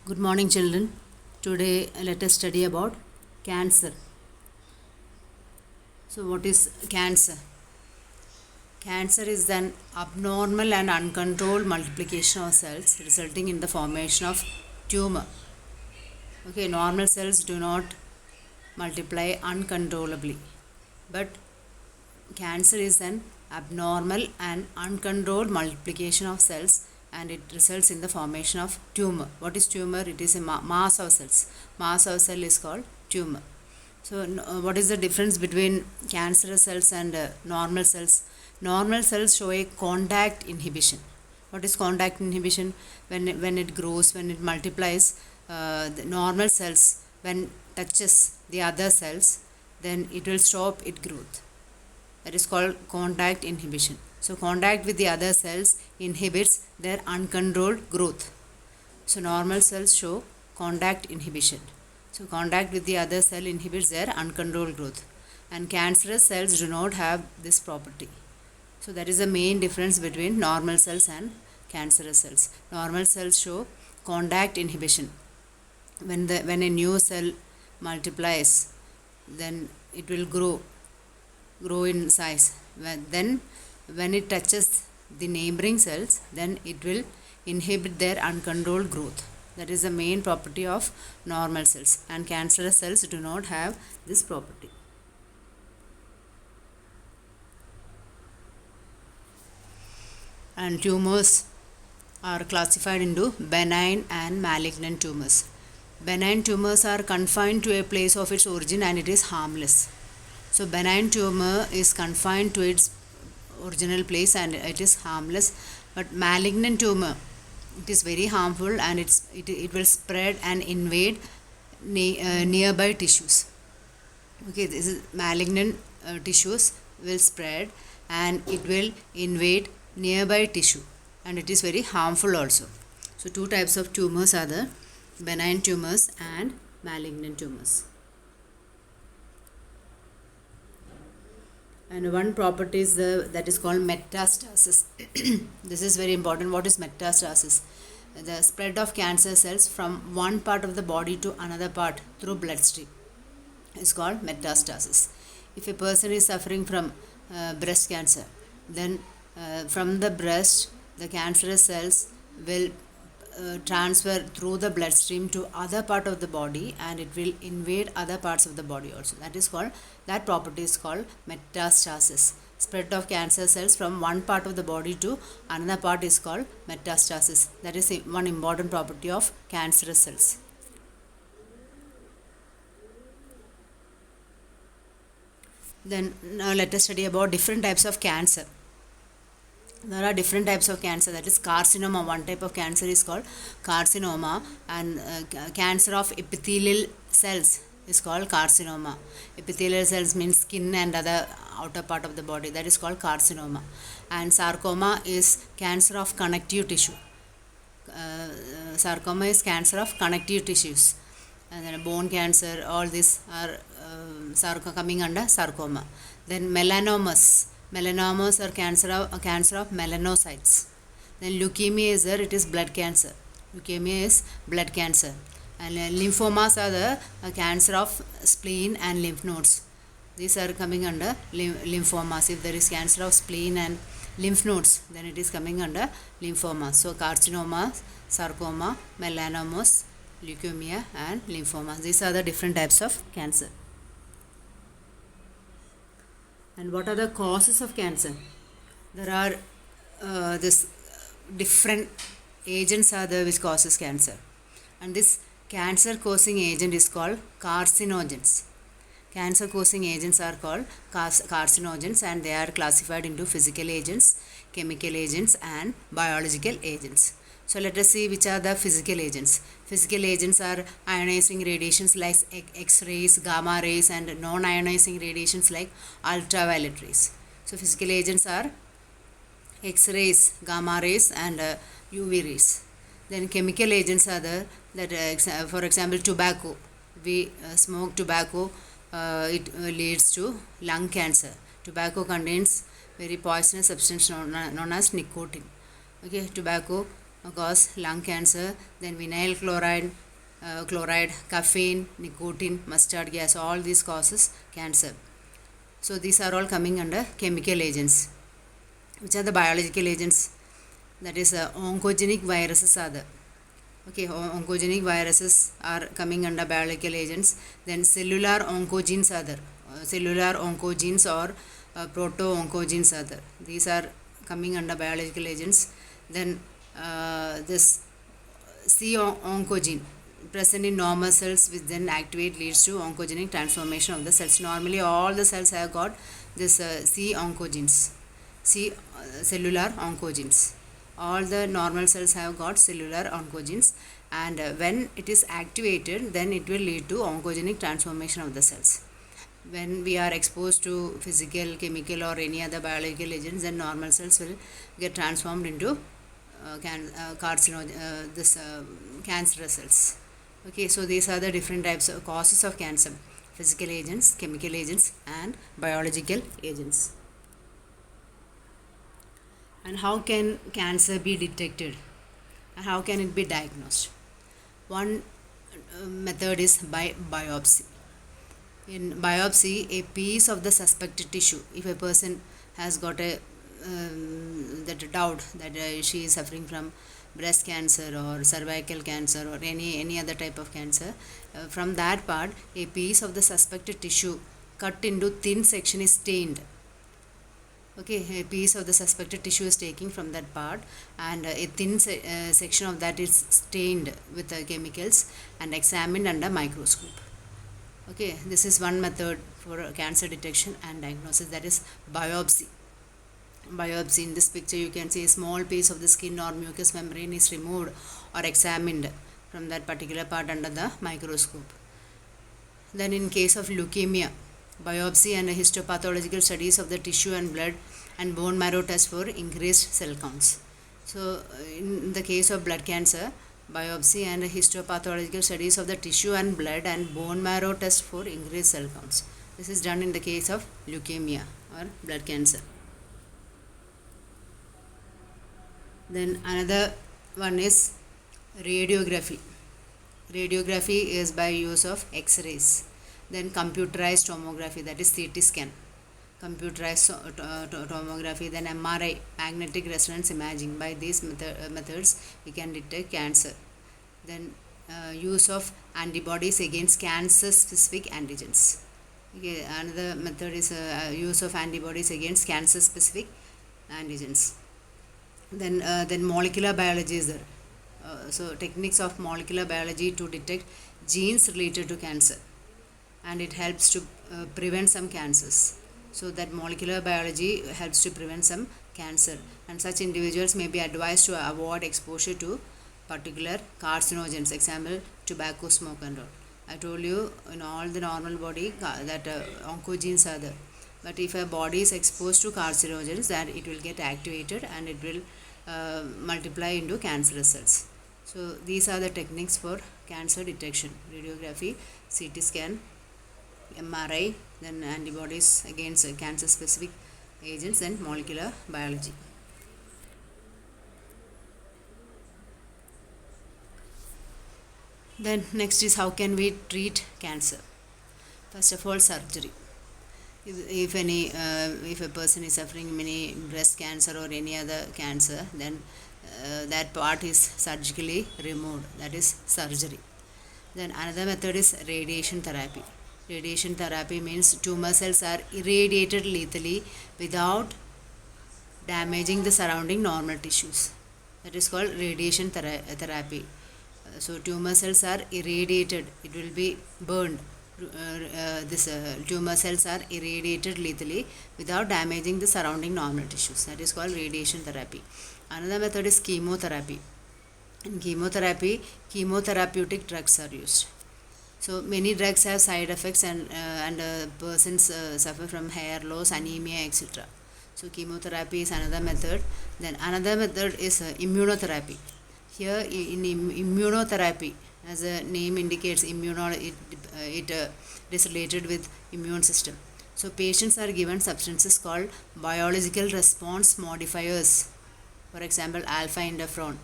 Good morning, children. Today, let us study about cancer. So, what is cancer? Cancer is an abnormal and uncontrolled multiplication of cells resulting in the formation of tumor. Okay, normal cells do not multiply uncontrollably, but cancer is an abnormal and uncontrolled multiplication of cells and it results in the formation of tumor. What is tumor? It is a mass of cells. Mass of cell is called tumor. So, what is the difference between cancerous cells and normal cells? Normal cells show a contact inhibition. What is contact inhibition? When it grows, when it multiplies, the normal cells, when touches the other cells, then it will stop its growth. That is called contact inhibition. So, contact with the other cells inhibits their uncontrolled growth. So, normal cells show contact inhibition. So, contact with the other cell inhibits their uncontrolled growth. And cancerous cells do not have this property. So, that is the main difference between normal cells and cancerous cells. Normal cells show contact inhibition. When a new cell multiplies, then it will grow in size. Then when it touches the neighboring cells, then it will inhibit their uncontrolled growth. That is the main property of normal cells, and cancerous cells do not have this property. And tumors are classified into benign and malignant tumors. Benign tumors are confined to a place of its origin and it is harmless. So, benign tumor is confined to its original place and it is harmless. But malignant tumor, it is very harmful and it will spread and invade nearby tissues. Okay, this is malignant tissues will spread and it will invade nearby tissue and it is very harmful also. So, two types of tumors are the benign tumors and malignant tumors. And one property is that is called metastasis. This is very important. What is metastasis? The spread of cancer cells from one part of the body to another part through bloodstream is called metastasis. If a person is suffering from breast cancer, then from the breast, the cancerous cells will transfer through the bloodstream to other part of the body and it will invade other parts of the body also. That property is called metastasis. Spread of cancer cells from one part of the body to another part is called metastasis. That is one important property of cancerous cells. Then now let us study about different types of cancer. There are different types of cancer, that is carcinoma. One type of cancer is called carcinoma, and cancer of epithelial cells is called carcinoma. Epithelial cells means skin and other outer part of the body, that is called carcinoma. And sarcoma is cancer of connective tissue. Sarcoma is cancer of connective tissues, and then bone cancer, all these are coming under sarcoma. Then melanomas are cancer of melanocytes. Then leukemia is there, it is blood cancer. Leukemia is blood cancer. And lymphomas are the cancer of spleen and lymph nodes. These are coming under lymphomas. If there is cancer of spleen and lymph nodes, then it is coming under lymphomas. So, carcinoma, sarcoma, melanomas, leukemia and lymphomas. These are the different types of cancer. And what are the causes of cancer? There are this different agents are there which causes cancer, and this cancer causing agent is called carcinogens. Cancer causing agents are called carcinogens, and they are classified into physical agents, chemical agents and biological agents. So, let us see which are the physical agents. Physical agents are ionizing radiations like X-rays, gamma rays, and non-ionizing radiations like ultraviolet rays. So, physical agents are X-rays, gamma rays and UV rays. Then chemical agents are there, that for example tobacco. We smoke tobacco, it leads to lung cancer. Tobacco contains very poisonous substance known as nicotine. Okay, tobacco cause lung cancer. Then vinyl chloride, caffeine, nicotine, mustard gas, all these causes cancer. So these are all coming under chemical agents. Which are the biological agents? That is oncogenic viruses are the oncogenic viruses are coming under biological agents. Then cellular oncogenes are there. Cellular oncogenes or proto-oncogenes are there. These are coming under biological agents. Then this C-oncogene present in normal cells which then activate leads to oncogenic transformation of the cells. Normally all the cells have got this C-oncogenes, cellular oncogenes. All the normal cells have got cellular oncogenes, and when it is activated, then it will lead to oncogenic transformation of the cells. When we are exposed to physical, chemical or any other biological agents, then normal cells will get transformed into cancerous cells. Okay, so these are the different types of causes of cancer: physical agents, chemical agents, and biological agents. And how can cancer be detected? And how can it be diagnosed? One method is by biopsy. In biopsy, a piece of the suspected tissue, if a person has got a that doubt that she is suffering from breast cancer or cervical cancer or any other type of cancer, from that part a piece of the suspected tissue cut into thin section is stained. Okay, a piece of the suspected tissue is taken from that part, and a thin section of that is stained with chemicals and examined under microscope. Okay, this is one method for cancer detection and diagnosis, that is biopsy. Biopsy. In this picture you can see a small piece of the skin or mucous membrane is removed or examined from that particular part under the microscope. Then in case of leukemia, biopsy and histopathological studies of the tissue and blood and bone marrow test for increased cell counts. So in the case of blood cancer, biopsy and histopathological studies of the tissue and blood and bone marrow test for increased cell counts. This is done in the case of leukemia or blood cancer. Then another one is radiography. Radiography is by use of X-rays. Then computerized tomography, that is CT scan. Computerized tomography. Then MRI, magnetic resonance imaging. By these methods we can detect cancer. Then use of antibodies against cancer specific antigens. Okay, another method is use of antibodies against cancer specific antigens. Then molecular biology is there. So techniques of molecular biology to detect genes related to cancer, and it helps to prevent some cancers. So that molecular biology helps to prevent some cancer, and such individuals may be advised to avoid exposure to particular carcinogens, example tobacco smoke and all. I told you in all the normal body that oncogenes are there, but if a body is exposed to carcinogens, then it will get activated and it will multiply into cancerous cells. So these are the techniques for cancer detection: radiography, CT scan, MRI, then antibodies against cancer specific agents, and molecular biology. Then next is how can we treat cancer? First of all, surgery. If a person is suffering many breast cancer or any other cancer, then that part is surgically removed, that is surgery. Then another method is radiation therapy. Radiation therapy means tumor cells are irradiated lethally without damaging the surrounding normal tissues. That is called radiation therapy. So tumor cells are irradiated, it will be burned. Tumor cells are irradiated lethally without damaging the surrounding normal tissues. That is called radiation therapy. Another method is chemotherapy. In chemotherapy, chemotherapeutic drugs are used. So many drugs have side effects, and persons suffer from hair loss, anemia, etc. So chemotherapy is another method. Then another method is immunotherapy. Here in immunotherapy, as the name indicates, it is related with immune system. So patients are given substances called biological response modifiers. For example, alpha interferon.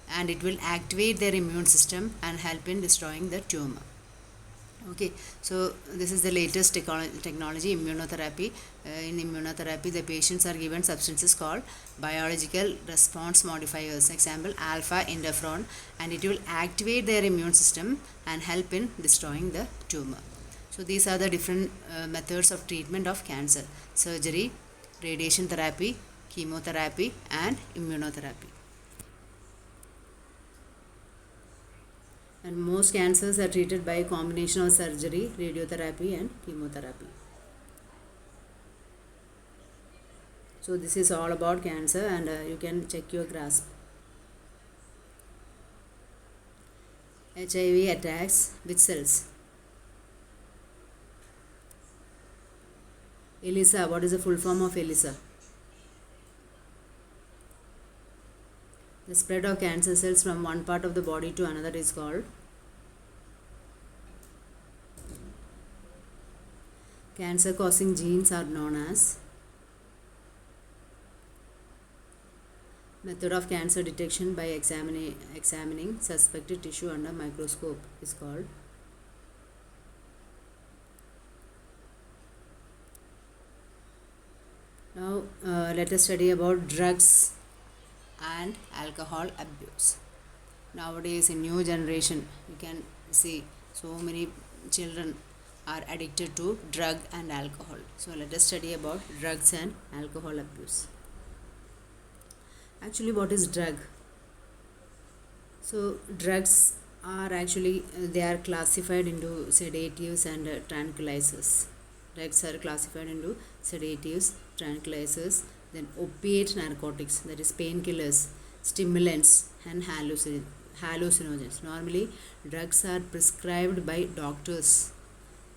and it will activate their immune system and help in destroying the tumor. Okay, so this is the latest technology, immunotherapy. In immunotherapy, the patients are given substances called biological response modifiers, example alpha interferon, and it will activate their immune system and help in destroying the tumor. So these are the different methods of treatment of cancer: surgery, radiation therapy, chemotherapy, and immunotherapy. And most cancers are treated by a combination of surgery, radiotherapy, and chemotherapy. So this is all about cancer, and you can check your grasp. HIV attacks which cells? ELISA. What is the full form of ELISA? The spread of cancer cells from one part of the body to another is called cancer causing genes are known as method of cancer detection by examining suspected tissue under microscope is called now let us study about drugs and alcohol abuse. Nowadays in new generation you can see so many children are addicted to drug and alcohol. So let us study about drugs and alcohol abuse. Actually, what is drug? So drugs are actually they are classified into sedatives and tranquilizers. Drugs are classified into sedatives, tranquilizers, then opiate narcotics, that is painkillers, stimulants, and hallucinogens. Normally drugs are prescribed by doctors,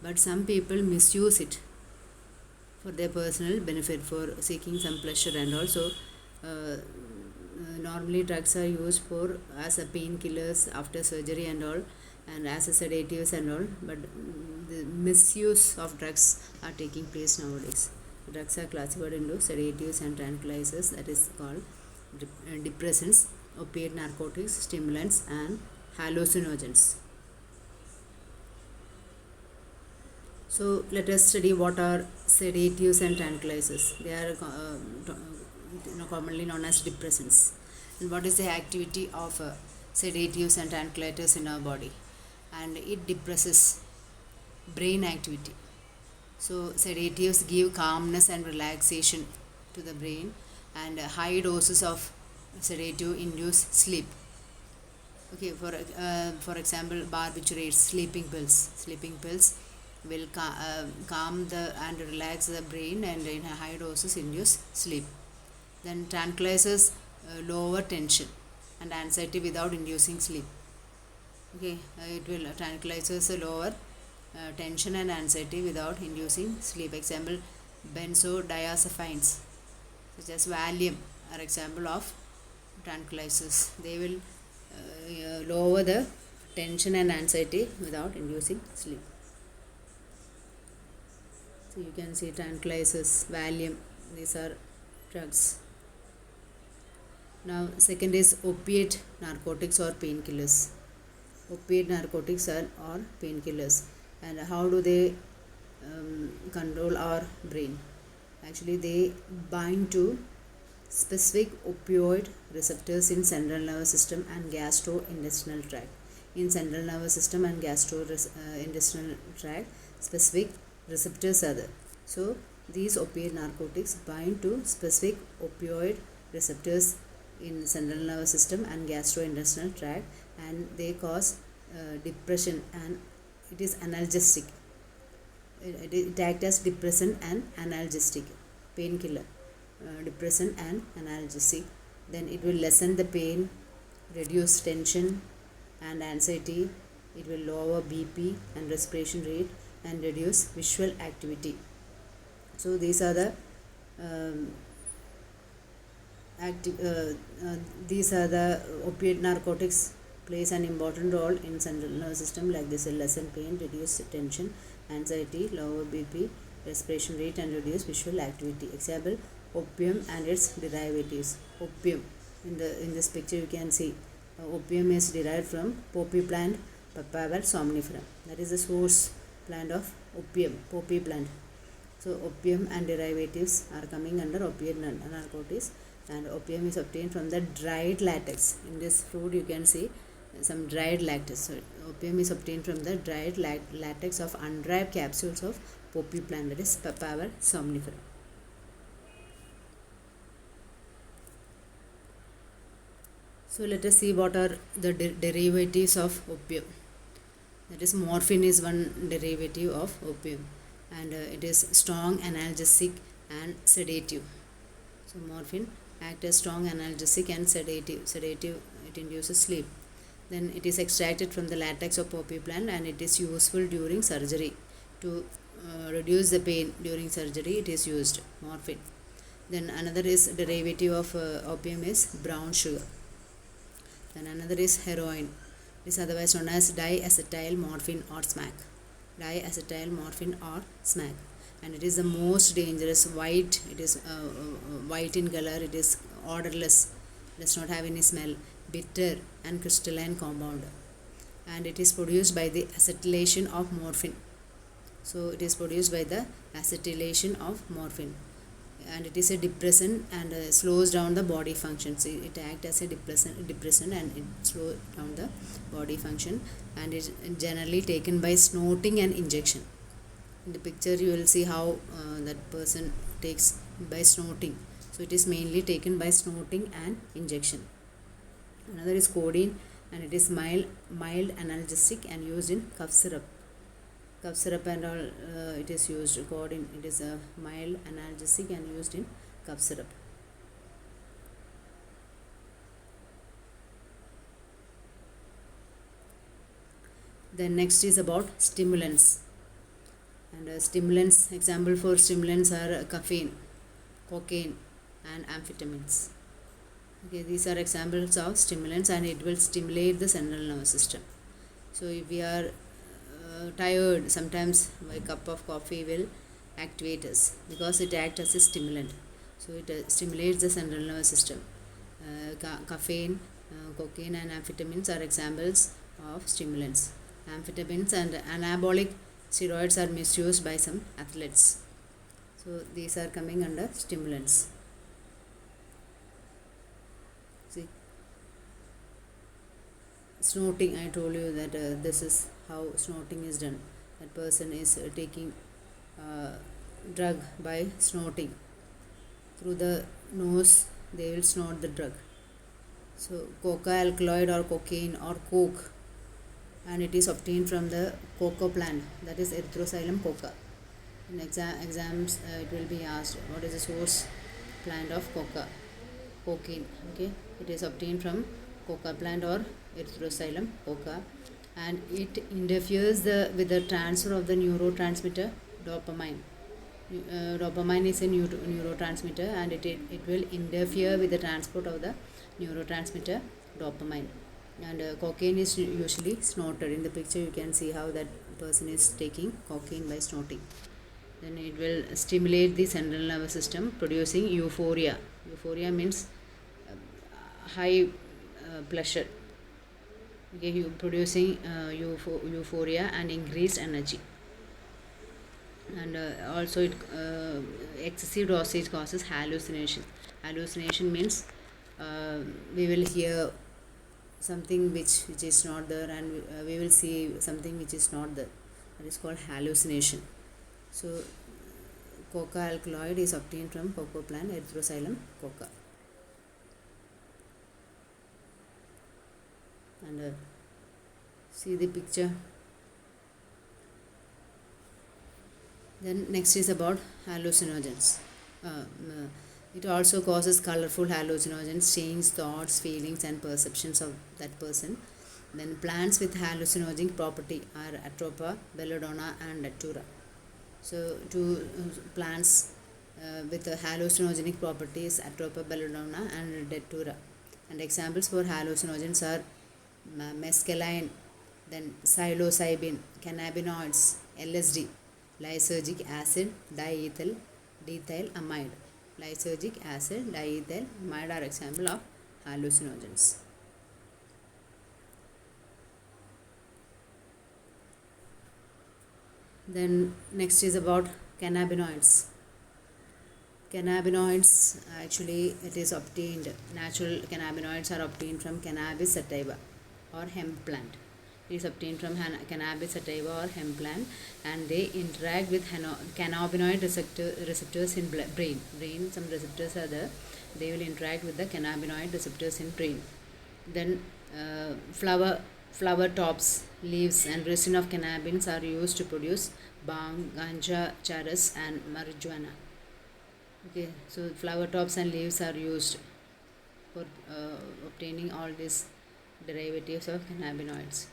but some people misuse it for their personal benefit, for seeking some pleasure, and also normally drugs are used for as a painkillers after surgery and all, and as a sedatives and all, but the misuse of drugs are taking place nowadays. Drugs are classified into sedatives and tranquilizers, that is called depressants, opiate narcotics, stimulants, and hallucinogens. So let us study what are sedatives and tranquilizers. They are commonly known as depressants. And what is the activity of sedatives and tranquilizers in our body? And it depresses brain activity. So sedatives give calmness and relaxation to the brain, and high doses of sedative induce sleep. Okay, for example, barbiturates, sleeping pills. Sleeping pills will calm the and relax the brain, and in high doses induce sleep. Then tranquilizers lower tension and anxiety without inducing sleep. Okay, it will tranquilizers lower tension and anxiety without inducing sleep. Example, benzodiazepines such as Valium are example of tranquilizers. They will lower the tension and anxiety without inducing sleep. So you can see tranquilizers, Valium, these are drugs. Now second is opiate narcotics or painkillers. Opiate narcotics or painkillers. And how do they control our brain? Actually, they bind to specific opioid receptors in central nervous system and gastrointestinal tract. In central nervous system and gastrointestinal tract, specific receptors are there. So these opiate narcotics bind to specific opioid receptors in central nervous system and gastrointestinal tract, and they cause depression, and it is analgesic. It acts as depressant and analgesic, painkiller, depressant and analgesic. Then it will lessen the pain, reduce tension and anxiety. It will lower BP and respiration rate and reduce visual activity. So these are the opiate narcotics plays an important role in central nervous system, like this: lessen pain, reduce tension, anxiety, lower BP, respiration rate, and reduce visual activity. Example, opium and its derivatives. Opium, in this picture you can see opium is derived from poppy plant, Papaver somniferum. That is the source plant of opium, poppy plant. So opium and derivatives are coming under opiate narcotics, and opium is obtained from the dried latex. In this fruit you can see some dried latex. So opium is obtained from the dried latex of unripe capsules of poppy plant, that is Papaver somniferum. So let us see what are the derivatives of opium. That is, morphine is one derivative of opium, and it is strong analgesic and sedative. So morphine acts as strong analgesic and sedative. Sedative, it induces sleep. Then it is extracted from the latex of poppy plant, and it is useful during surgery to reduce the pain during surgery. It is used, morphine. Then another is derivative of opium is brown sugar. Then another is heroin. It is otherwise known as diacetyl morphine or smack. Diacetyl morphine or smack. And it is the most dangerous. White. It is white in color. It is odorless. Does not have any smell. Bitter and crystalline compound. And it is produced by the acetylation of morphine. So it is produced by the acetylation of morphine. And it is a depressant and slows down the body functions. It acts as a depressant and it slows down the body function, and is generally taken by snorting and injection. In the picture you will see how that person takes by snorting. So it is mainly taken by snorting and injection. Another is codeine, and it is mild analgesic and used in cough syrup. Cough syrup and all, it is used. Codeine, it is a mild analgesic and used in cough syrup. Then next is about stimulants. And stimulants, example for stimulants are caffeine, cocaine and amphetamines. Okay, these are examples of stimulants, and it will stimulate the central nervous system. So if we are tired, sometimes a cup of coffee will activate us because it acts as a stimulant. So it stimulates the central nervous system. Caffeine, cocaine and amphetamines are examples of stimulants. Amphetamines and anabolic steroids are misused by some athletes. So these are coming under stimulants. See, snorting, I told you that this is how snorting is done. That person is taking drug by snorting. Through the nose they will snort the drug. So coca alkaloid or cocaine or coke, and it is obtained from the coca plant, that is Erythrocylum coca. In exams it will be asked what is the source plant of coca, cocaine. Okay, it is obtained from coca plant or Erythrocylum coca, and it interferes with the transfer of the neurotransmitter dopamine. Dopamine is a neurotransmitter, and it will interfere with the transport of the neurotransmitter dopamine. And cocaine is usually snorted. In the picture you can see how that person is taking cocaine by snorting. Then it will stimulate the central nervous system, producing euphoria. Euphoria means high pleasure. Okay, you producing euphoria and increased energy. And also it excessive dosage causes hallucination. Hallucination means we will hear something which is not there, and we will see something which is not there. That is called hallucination. So coca alkaloid is obtained from coca plant, Erythrocylum coca. And see the picture. Then next is about hallucinogens. It also causes colorful hallucinogens, change thoughts, feelings and perceptions of that person. Then plants with hallucinogenic property are Atropa, Belladonna and Datura. So two plants with hallucinogenic properties, Atropa, Belladonna and Datura. And examples for hallucinogens are mescaline, then psilocybin, cannabinoids, LSD, lysergic acid, diethyl amide. Lysergic acid, diethyl amide are example of hallucinogens. Then next is about cannabinoids. Cannabinoids, actually it is obtained, natural cannabinoids are obtained from cannabis sativa or hemp plant. It is obtained from cannabis sativa or hemp plant, and they interact with cannabinoid receptors in brain. Some receptors are there, they will interact with the cannabinoid receptors in brain. Then flower tops, leaves and resin of cannabis are used to produce bhang, ganja, charas and marijuana. Okay, so flower tops and leaves are used for obtaining all these derivatives of cannabinoids.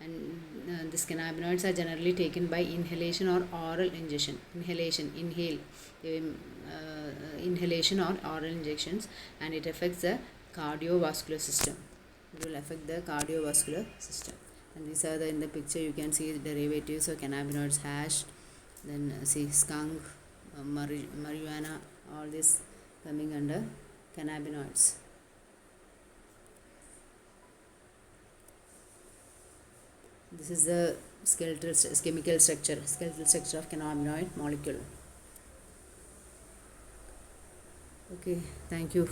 And these cannabinoids are generally taken by inhalation or oral ingestion. Inhalation or oral injections, and it affects the cardiovascular system. It will affect the cardiovascular system. And these are in the picture you can see the derivatives of cannabinoids: hash, then see skunk, marijuana, all this coming under cannabinoids. This is the skeletal structure of cannabinoid molecule. Okay, thank you.